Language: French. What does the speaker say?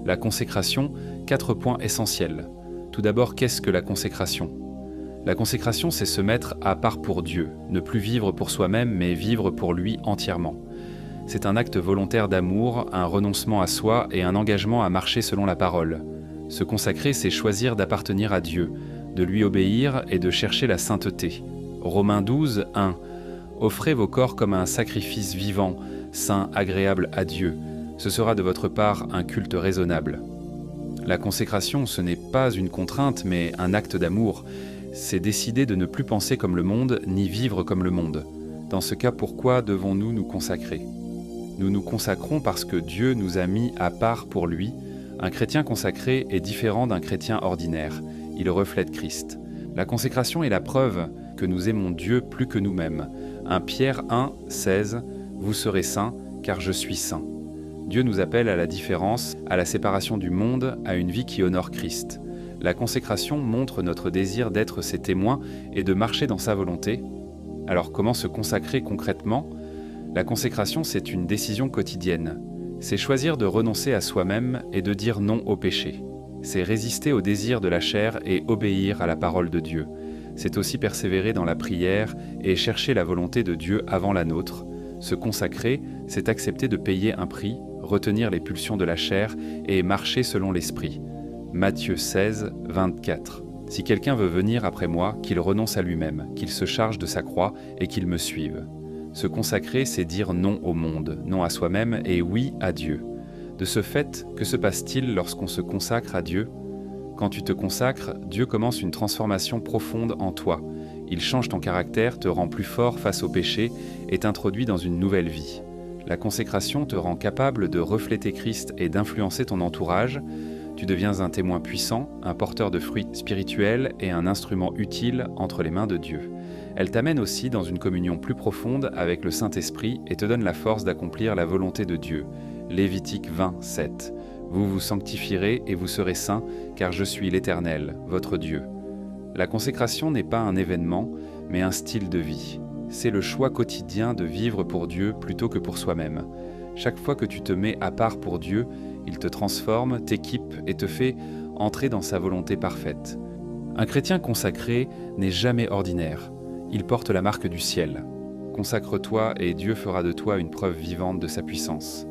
La consécration, 4 points essentiels. Tout d'abord, qu'est-ce que la consécration ? La consécration, c'est se mettre à part pour Dieu, ne plus vivre pour soi-même, mais vivre pour lui entièrement. C'est un acte volontaire d'amour, un renoncement à soi et un engagement à marcher selon la parole. Se consacrer, c'est choisir d'appartenir à Dieu, de lui obéir et de chercher la sainteté. Romains 12, 1. Offrez vos corps comme un sacrifice vivant, saint, agréable à Dieu. Ce sera de votre part un culte raisonnable. La consécration, ce n'est pas une contrainte, mais un acte d'amour. C'est décider de ne plus penser comme le monde, ni vivre comme le monde. Dans ce cas, pourquoi devons-nous nous consacrer ? Nous nous consacrons parce que Dieu nous a mis à part pour lui. Un chrétien consacré est différent d'un chrétien ordinaire. Il reflète Christ. La consécration est la preuve que nous aimons Dieu plus que nous-mêmes. 1 Pierre 1, 16 « Vous serez saints, car je suis saint ». Dieu nous appelle à la différence, à la séparation du monde, à une vie qui honore Christ. La consécration montre notre désir d'être ses témoins et de marcher dans sa volonté. Alors comment se consacrer concrètement ? La consécration, c'est une décision quotidienne. C'est choisir de renoncer à soi-même et de dire non au péché. C'est résister au désir de la chair et obéir à la parole de Dieu. C'est aussi persévérer dans la prière et chercher la volonté de Dieu avant la nôtre. Se consacrer, c'est accepter de payer un prix, retenir les pulsions de la chair et marcher selon l'esprit. Matthieu 16, 24. Si quelqu'un veut venir après moi, qu'il renonce à lui-même, qu'il se charge de sa croix et qu'il me suive. Se consacrer, c'est dire non au monde, non à soi-même et oui à Dieu. De ce fait, que se passe-t-il lorsqu'on se consacre à Dieu ? Quand tu te consacres, Dieu commence une transformation profonde en toi. Il change ton caractère, te rend plus fort face au péché et t'introduit dans une nouvelle vie. La consécration te rend capable de refléter Christ et d'influencer ton entourage. Tu deviens un témoin puissant, un porteur de fruits spirituels et un instrument utile entre les mains de Dieu. Elle t'amène aussi dans une communion plus profonde avec le Saint-Esprit et te donne la force d'accomplir la volonté de Dieu. Lévitique 20, 7. Vous vous sanctifierez et vous serez saints, car je suis l'Éternel, votre Dieu. La consécration n'est pas un événement, mais un style de vie. C'est le choix quotidien de vivre pour Dieu plutôt que pour soi-même. Chaque fois que tu te mets à part pour Dieu, il te transforme, t'équipe et te fait entrer dans sa volonté parfaite. Un chrétien consacré n'est jamais ordinaire. Il porte la marque du ciel. Consacre-toi et Dieu fera de toi une preuve vivante de sa puissance.